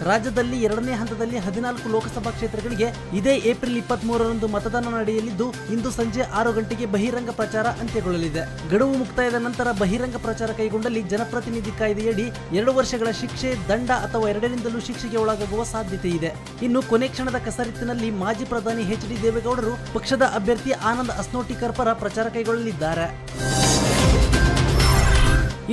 ರಾಜ್ಯದಲ್ಲಿ ಎರಡನೇ ಹಂತದಲ್ಲಿ 14 ಲೋಕಸಭಾ ಕ್ಷೇತ್ರಗಳಿಗೆ ಇದೇ ಏಪ್ರಿಲ್ 23ರಂದು ಮತದಾನ ನಡೆಯಲಿದ್ದು ಇಂದು ಸಂಜೆ 6 ಗಂಟೆಗೆ ಬಹಿರಂಗ ಪ್ರಚಾರ ಅಂತ್ಯಗೊಳ್ಳಲಿದೆ. ಗಡುವು ಮುಕ್ತಾಯದ ನಂತರ ಬಹಿರಂಗ ಪ್ರಚಾರ ಕೈಗೊಂಡಲ್ಲಿ ಜನಪ್ರತಿನಿಧಿ ಕಾಯ್ದೆಯಡಿ 2 ವರ್ಷಗಳ ಶಿಕ್ಷೆ, ದಂಡ ಅಥವಾ ಎರಡರಿಂದಲೂ ಶಿಕ್ಷೆಗೆ ಒಳಗಾಗುವ ಸಾಧ್ಯತೆ ಇದೆ. ಇನ್ನು ಕೊನೆ ಕ್ಷಣದ ಕಸರತ್ತಿನಲ್ಲಿ ಮಾಜಿ ಪ್ರಧಾನಿ ಎಚ್ ಡಿ ದೇವೇಗೌಡರು ಪಕ್ಷದ ಅಭ್ಯರ್ಥಿ ಆನಂದ್ ಅಸ್ನೋಟಿಕರ್ ಪರ ಪ್ರಚಾರ ಕೈಗೊಳ್ಳಲಿದ್ದಾರೆ.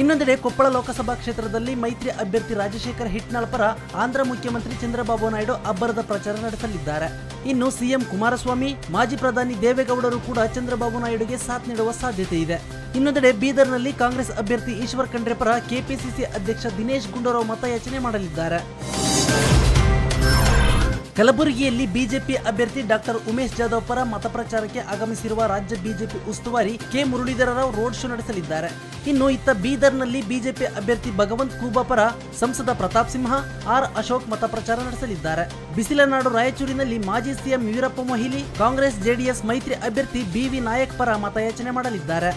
ಇನ್ನೊಂದೆಡೆ ಕೊಪ್ಪಳ ಲೋಕಸಭಾ ಕ್ಷೇತ್ರದಲ್ಲಿ ಮೈತ್ರಿ ಅಭ್ಯರ್ಥಿ ರಾಜಶೇಖರ್ ಹಿಟ್ನಾಳ್ ಪರ ಆಂಧ್ರ ಮುಖ್ಯಮಂತ್ರಿ ಚಂದ್ರಬಾಬು ನಾಯ್ಡು ಅಬ್ಬರದ ಪ್ರಚಾರ ನಡೆಸಲಿದ್ದಾರೆ. ಇನ್ನು ಸಿಎಂ ಕುಮಾರಸ್ವಾಮಿ, ಮಾಜಿ ಪ್ರಧಾನಿ ದೇವೇಗೌಡರು ಕೂಡ ಚಂದ್ರಬಾಬು ನಾಯ್ಡುಗೆ ಸಾಥ್ ನೀಡುವ ಸಾಧ್ಯತೆ ಇದೆ. ಇನ್ನೊಂದೆಡೆ ಬೀದರ್ನಲ್ಲಿ ಕಾಂಗ್ರೆಸ್ ಅಭ್ಯರ್ಥಿ ಈಶ್ವರ್ ಖಂಡ್ರೆ ಪರ ಕೆಪಿಸಿಸಿ ಅಧ್ಯಕ್ಷ ದಿನೇಶ್ ಗುಂಡೂರಾವ್ ಮತಯಾಚನೆ ಮಾಡಲಿದ್ದಾರೆ. ಕಲಬುರಗಿಯಲ್ಲಿ ಬಿಜೆಪಿ ಅಭ್ಯರ್ಥಿ ಡಾಕ್ಟರ್ ಉಮೇಶ್ ಜಾಧವ್ ಪರ ಮತ ಪ್ರಚಾರಕ್ಕೆ ಆಗಮಿಸಿರುವ ರಾಜ್ಯ ಬಿಜೆಪಿ ಉಸ್ತುವಾರಿ K Muralidhar Rao road show ನಡೆಸಲಿದ್ದಾರೆ. ಇನ್ನು ಇತ್ತ ಬೀದರ್ನಲ್ಲಿ ಬಿಜೆಪಿ ಅಭ್ಯರ್ಥಿ ಭಗವಂತ್ ಖೂಬಾ ಪರ ಸಂಸದ ಪ್ರತಾಪ್ ಸಿಂಹ, ಆರ್ ಅಶೋಕ್ ಮತ ಪ್ರಚಾರ ನಡೆಸಲಿದ್ದಾರೆ. ಬಿಸಿಲನಾಡು ರಾಯಚೂರಿನಲ್ಲಿ ಮಾಜಿ ಸಿಎಂ ವೀರಪ್ಪ ಮೊಯ್ಲಿ, ಕಾಂಗ್ರೆಸ್ ಜೆಡಿಎಸ್ ಮೈತ್ರಿ ಅಭ್ಯರ್ಥಿ ಬಿವಿ ನಾಯಕ್ ಪರ ಮತಯಾಚನೆ ಮಾಡಲಿದ್ದಾರೆ.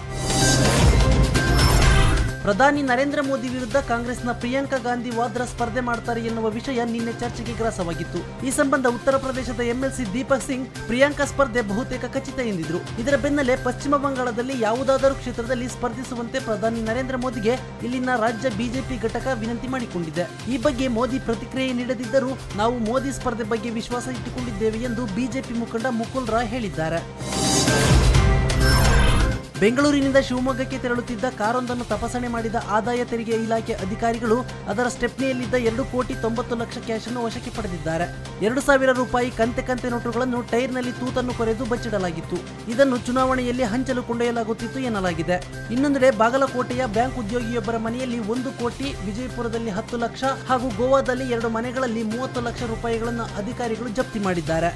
ಪ್ರಧಾನಿ ನರೇಂದ್ರ ಮೋದಿ ವಿರುದ್ಧ ಕಾಂಗ್ರೆಸ್ನ ಪ್ರಿಯಾಂಕಾ ಗಾಂಧಿ ವಾದ್ರಾ ಸ್ಪರ್ಧೆ ಮಾಡ್ತಾರೆ ಎನ್ನುವ ವಿಷಯ ನಿನ್ನೆ ಚರ್ಚೆಗೆ ಗ್ರಾಸವಾಗಿತ್ತು. ಈ ಸಂಬಂಧ ಉತ್ತರ ಪ್ರದೇಶದ ಎಂಎಲ್ಸಿ ದೀಪಕ್ ಸಿಂಗ್ ಪ್ರಿಯಾಂಕಾ ಸ್ಪರ್ಧೆ ಬಹುತೇಕ ಖಚಿತ ಎಂದಿದ್ರು. ಇದರ ಬೆನ್ನಲ್ಲೇ ಪಶ್ಚಿಮ ಬಂಗಾಳದಲ್ಲಿ ಯಾವುದಾದರೂ ಕ್ಷೇತ್ರದಲ್ಲಿ ಸ್ಪರ್ಧಿಸುವಂತೆ ಪ್ರಧಾನಿ ನರೇಂದ್ರ ಮೋದಿಗೆ ಇಲ್ಲಿನ ರಾಜ್ಯ ಬಿಜೆಪಿ ಘಟಕ ವಿನಂತಿ ಮಾಡಿಕೊಂಡಿದೆ. ಈ ಬಗ್ಗೆ ಮೋದಿ ಪ್ರತಿಕ್ರಿಯೆ ನೀಡದಿದ್ದರೂ ನಾವು ಮೋದಿ ಸ್ಪರ್ಧೆ ಬಗ್ಗೆ ವಿಶ್ವಾಸ ಇಟ್ಟುಕೊಂಡಿದ್ದೇವೆ ಎಂದು ಬಿಜೆಪಿ ಮುಖಂಡ ಮುಕುಲ್ ರಾಯ್ ಹೇಳಿದ್ದಾರೆ. ಬೆಂಗಳೂರಿನಿಂದ ಶಿವಮೊಗ್ಗಕ್ಕೆ ತೆರಳುತ್ತಿದ್ದ ಕಾರೊಂದನ್ನು ತಪಾಸಣೆ ಮಾಡಿದ ಆದಾಯ ತೆರಿಗೆ ಇಲಾಖೆ ಅಧಿಕಾರಿಗಳು ಅದರ ಸ್ಟೆಪ್ನಿಯಲ್ಲಿದ್ದ 2,90,00,000 ಕ್ಯಾಶ್ ಅನ್ನು ವಶಕ್ಕೆ ಪಡೆದಿದ್ದಾರೆ. 2,000 ರೂಪಾಯಿ ಕಂತೆ ನೋಟುಗಳನ್ನು ಟೈರ್ನಲ್ಲಿ ತೂತನ್ನು ಕೊರೆದು ಬಚ್ಚಿಡಲಾಗಿತ್ತು. ಇದನ್ನು ಚುನಾವಣೆಯಲ್ಲಿ ಹಂಚಲು ಕೊಂಡೊಯ್ಯಲಾಗುತ್ತಿತ್ತು ಎನ್ನಲಾಗಿದೆ. ಇನ್ನೊಂದೆಡೆ ಬಾಗಲಕೋಟೆಯ ಬ್ಯಾಂಕ್ ಉದ್ಯೋಗಿಯೊಬ್ಬರ ಮನೆಯಲ್ಲಿ 1 ಕೋಟಿ, ವಿಜಯಪುರದಲ್ಲಿ 10 ಲಕ್ಷ ಹಾಗೂ ಗೋವಾದಲ್ಲಿ 2 ಮನೆಗಳಲ್ಲಿ 30 ಲಕ್ಷ ರೂಪಾಯಿಗಳನ್ನು ಅಧಿಕಾರಿಗಳು ಜಪ್ತಿ ಮಾಡಿದ್ದಾರೆ.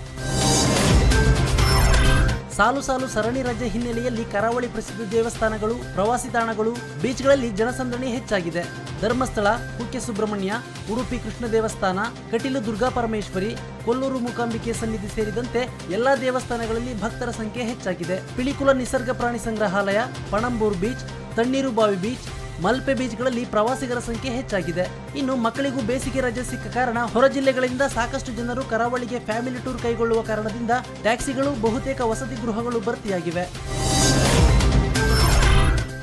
ಸಾಲು ಸರಣಿ ರಜೆ ಹಿನ್ನೆಲೆಯಲ್ಲಿ ಕರಾವಳಿ ಪ್ರಸಿದ್ಧ ದೇವಸ್ಥಾನಗಳು, ಪ್ರವಾಸಿ ತಾಣಗಳು, ಬೀಚ್ಗಳಲ್ಲಿ ಜನಸಂದಣಿ ಹೆಚ್ಚಾಗಿದೆ. ಧರ್ಮಸ್ಥಳ, ಕುಕ್ಕೆ ಸುಬ್ರಹ್ಮಣ್ಯ, ಉಡುಪಿ ಕೃಷ್ಣ ದೇವಸ್ಥಾನ, ಕಟೀಲು ದುರ್ಗಾ ಪರಮೇಶ್ವರಿ, ಕೊಲ್ಲೂರು ಮೂಕಾಂಬಿಕೆ ಸನ್ನಿಧಿ ಸೇರಿದಂತೆ ಎಲ್ಲಾ ದೇವಸ್ಥಾನಗಳಲ್ಲಿ ಭಕ್ತರ ಸಂಖ್ಯೆ ಹೆಚ್ಚಾಗಿದೆ. ಪಿಲಿಕುಳ ನಿಸರ್ಗ ಪ್ರಾಣಿ ಸಂಗ್ರಹಾಲಯ, ಪಣಂಬೂರು ಬೀಚ್, ತಣ್ಣೀರುಬಾವಿ ಬೀಚ್, ಮಲ್ಪೆ ಬೀಚ್ಗಳಲ್ಲಿ ಪ್ರವಾಸಿಗರ ಸಂಖ್ಯೆ ಹೆಚ್ಚಾಗಿದೆ. ಇನ್ನು ಮಕ್ಕಳಿಗೂ ಬೇಸಿಗೆ ರಜೆ ಸಿಕ್ಕ ಕಾರಣ ಹೊರ ಜಿಲ್ಲೆಗಳಿಂದ ಸಾಕಷ್ಟು ಜನರು ಕರಾವಳಿಗೆ ಫ್ಯಾಮಿಲಿ ಟೂರ್ ಕೈಗೊಳ್ಳುವ ಕಾರಣದಿಂದ ಟ್ಯಾಕ್ಸಿಗಳು, ಬಹುತೇಕ ವಸತಿ ಗೃಹಗಳು ಭರ್ತಿಯಾಗಿವೆ.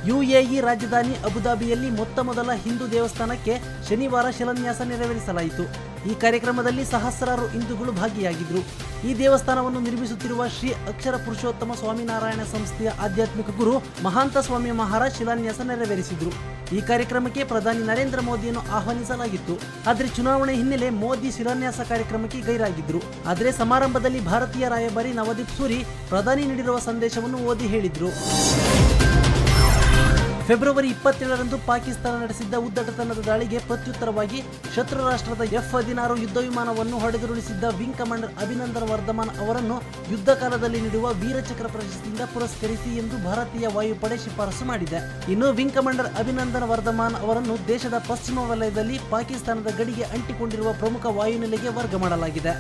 ಯುಎಇ ರಾಜಧಾನಿ ಅಬುಧಾಬಿಯಲ್ಲಿ ಮೊದಲ ಹಿಂದೂ ದೇವಸ್ಥಾನಕ್ಕೆ ಶನಿವಾರ ಶಿಲಾನ್ಯಾಸ ನೆರವೇರಿಸಲಾಯಿತು. ಈ ಕಾರ್ಯಕ್ರಮದಲ್ಲಿ ಸಹಸ್ರಾರು ಹಿಂದೂಗಳು ಭಾಗಿಯಾಗಿದ್ದರು. ಈ ದೇವಸ್ಥಾನವನ್ನು ನಿರ್ಮಿಸುತ್ತಿರುವ ಶ್ರೀ ಅಕ್ಷರ ಪುರುಷೋತ್ತಮ ಸ್ವಾಮಿನಾರಾಯಣ ಸಂಸ್ಥೆಯ ಆಧ್ಯಾತ್ಮಿಕ ಗುರು ಮಹಾಂತ ಸ್ವಾಮಿ ಮಹಾರಾಜ್ ಶಿಲಾನ್ಯಾಸ ನೆರವೇರಿಸಿದ್ರು. ಈ ಕಾರ್ಯಕ್ರಮಕ್ಕೆ ಪ್ರಧಾನಿ ನರೇಂದ್ರ ಮೋದಿಯನ್ನು ಆಹ್ವಾನಿಸಲಾಗಿತ್ತು. ಆದರೆ ಚುನಾವಣೆ ಹಿನ್ನೆಲೆ ಮೋದಿ ಶಿಲಾನ್ಯಾಸ ಕಾರ್ಯಕ್ರಮಕ್ಕೆ ಗೈರಾಗಿದ್ರು. ಆದರೆ ಸಮಾರಂಭದಲ್ಲಿ ಭಾರತೀಯ ರಾಯಭಾರಿ ನವದೀಪ್ ಸೂರಿ ಪ್ರಧಾನಿ ನೀಡಿರುವ ಸಂದೇಶವನ್ನು ಓದಿ ಹೇಳಿದ್ರು. ಫೆಬ್ರವರಿ 27ರಂದು ಪಾಕಿಸ್ತಾನ ನಡೆಸಿದ್ದ ಉದ್ದಟತನದ ದಾಳಿಗೆ ಪ್ರತ್ಯುತ್ತರವಾಗಿ ಶತ್ರು ರಾಷ್ಟ್ರದ F-16 ಯುದ್ಧ ವಿಮಾನವನ್ನು ಹೊಡೆದುರುಳಿಸಿದ್ದ ವಿಂಗ್ ಕಮಾಂಡರ್ ಅಭಿನಂದನ್ ವರ್ಧಮಾನ್ ಅವರನ್ನು ಯುದ್ಧ ಕಾಲದಲ್ಲಿ ನೀಡುವ ವೀರಚಕ್ರ ಪ್ರಶಸ್ತಿಯಿಂದ ಪುರಸ್ಕರಿಸಿ ಎಂದು ಭಾರತೀಯ ವಾಯುಪಡೆ ಶಿಫಾರಸು ಮಾಡಿದೆ. ಇನ್ನು ವಿಂಗ್ ಕಮಾಂಡರ್ ಅಭಿನಂದನ್ ವರ್ಧಮಾನ್ ಅವರನ್ನು ದೇಶದ ಪಶ್ಚಿಮ ವಲಯದಲ್ಲಿ ಪಾಕಿಸ್ತಾನದ ಗಡಿಗೆ ಅಂಟಿಕೊಂಡಿರುವ ಪ್ರಮುಖ ವಾಯುನೆಲೆಗೆ ವರ್ಗ ಮಾಡಲಾಗಿದೆ.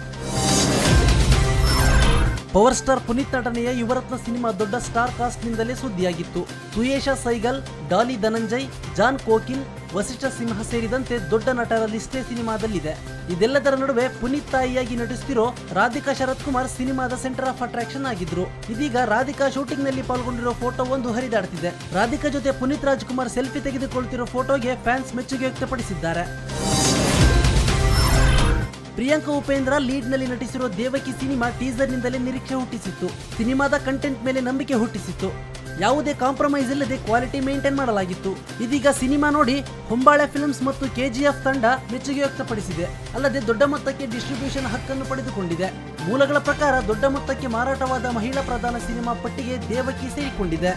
ಪವರ್ ಸ್ಟಾರ್ ಪುನೀತ್ ನಟನೆಯ ಯುವರತ್ನ ಸಿನಿಮಾ ದೊಡ್ಡ ಸ್ಟಾರ್ ಕಾಸ್ಟ್ ನಿಂದಲೇ ಸುದ್ದಿಯಾಗಿತ್ತು. ಸುಯೇಶ ಸೈಗಲ್, ಡಾಲಿ ಧನಂಜಯ್, ಜಾನ್ ಕೋಕಿನ್, ವಸಿಷ್ಠ ಸಿಂಹ ಸೇರಿದಂತೆ ದೊಡ್ಡ ನಟರ ಲಿಸ್ಟೇ ಸಿನಿಮಾದಲ್ಲಿದೆ. ಇದೆಲ್ಲದರ ನಡುವೆ ಪುನೀತ್ ತಾಯಿಯಾಗಿ ನಟಿಸುತ್ತಿರೋ ರಾಧಿಕಾ ಶರತ್ ಕುಮಾರ್ ಸಿನಿಮಾದ ಸೆಂಟರ್ ಆಫ್ ಅಟ್ರಾಕ್ಷನ್ ಆಗಿದ್ರು. ಇದೀಗ ರಾಧಿಕಾ ಶೂಟಿಂಗ್ ನಲ್ಲಿ ಪಾಲ್ಗೊಂಡಿರೋ ಫೋಟೋ ಒಂದು ಹರಿದಾಡ್ತಿದೆ. ರಾಧಿಕಾ ಜೊತೆ ಪುನೀತ್ ರಾಜ್ಕುಮಾರ್ ಸೆಲ್ಫಿ ತೆಗೆದುಕೊಳ್ಳುತ್ತಿರೋ ಫೋಟೋಗೆ ಫ್ಯಾನ್ಸ್ ಮೆಚ್ಚುಗೆ ವ್ಯಕ್ತಪಡಿಸಿದ್ದಾರೆ. ಪ್ರಿಯಾಂಕಾ ಉಪೇಂದ್ರ ಲೀಡ್ನಲ್ಲಿ ನಟಿಸಿರುವ ದೇವಕಿ ಸಿನಿಮಾ ಟೀಸರ್ನಿಂದಲೇ ನಿರೀಕ್ಷೆ ಹುಟ್ಟಿಸಿತ್ತು. ಸಿನಿಮಾದ ಕಂಟೆಂಟ್ ಮೇಲೆ ನಂಬಿಕೆ ಹುಟ್ಟಿಸಿತ್ತು. ಯಾವುದೇ ಕಾಂಪ್ರಮೈಸ್ ಇಲ್ಲದೆ ಕ್ವಾಲಿಟಿ ಮೇಂಟೈನ್ ಮಾಡಲಾಗಿತ್ತು. ಇದೀಗ ಸಿನಿಮಾ ನೋಡಿ ಹೊಂಬಾಳೆ ಫಿಲ್ಮ್ಸ್ ಮತ್ತು KGF ತಂಡ ಮೆಚ್ಚುಗೆ ವ್ಯಕ್ತಪಡಿಸಿದೆ. ಅಲ್ಲದೆ ದೊಡ್ಡ ಮೊತ್ತಕ್ಕೆ ಡಿಸ್ಟ್ರಿಬ್ಯೂಷನ್ ಹಕ್ಕನ್ನು ಪಡೆದುಕೊಂಡಿದೆ. ಮೂಲಗಳ ಪ್ರಕಾರ ದೊಡ್ಡ ಮೊತ್ತಕ್ಕೆ ಮಾರಾಟವಾದ ಮಹಿಳಾ ಪ್ರಧಾನ ಸಿನಿಮಾ ಪಟ್ಟಿಗೆ ದೇವಕಿ ಸೇರಿಕೊಂಡಿದೆ.